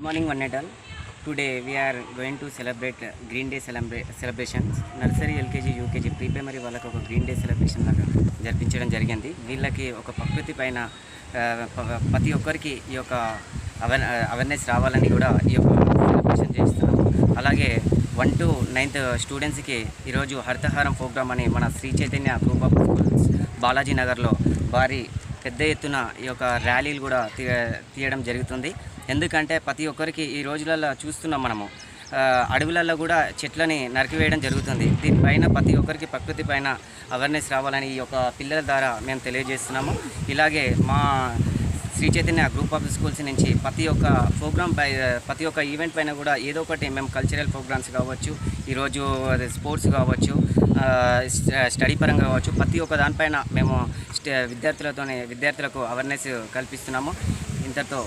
Good morning, one and all. Today we are going to celebrate Green Day celebrations. Nursery, LKG, UKG, pre-primary వాళ్ళకి ఒక green day celebration లాగా జరిపించడం జరిగింది. వీళ్ళకి ఒక ప్రకృతి పైన ప్రతి ఒక్కరికి ఈ యొక్క అవేర్నెస్ రావాలని కూడా ఈ యొక్క సెలబ్రేషన్ చేస్తున్నాం. అలాగే 1 to 9th స్టూడెంట్స్కి ఈరోజు హరితహారం ప్రోగ్రామ్ అని మన Sri Chaitanya group of schools Balaji నగర్లో భారీ పెద్ద ఎత్తున ఈ యొక్క ర్యాలీలు కూడా తీయడం జరుగుతుంది. ఎందుకంటే ప్రతి ఒక్కరికి ఈ రోజులలో చూస్తున్నాం మనము అడవులలో కూడా చెట్లని నరికివేయడం జరుగుతుంది. దీనిపైన ప్రతి ఒక్కరికి ప్రకృతి పైన అవేర్నెస్ రావాలని ఈ యొక్క పిల్లల ద్వారా మేము తెలియజేస్తున్నాము. ఇలాగే మా Sri Chaitanya group of schools నుంచి ప్రతి ఒక్క ప్రోగ్రామ్ ప్రతి ఒక్క ఈవెంట్ పైన కూడా ఏదో ఒకటి మేము కల్చరల్ ప్రోగ్రామ్స్ కావచ్చు, ఈరోజు స్పోర్ట్స్ కావచ్చు, స్టడీ పరంగా కావచ్చు, ప్రతి ఒక్క దానిపైన మేము విద్యార్థులకు అవేర్నెస్ కల్పిస్తున్నాము. ఇంతతో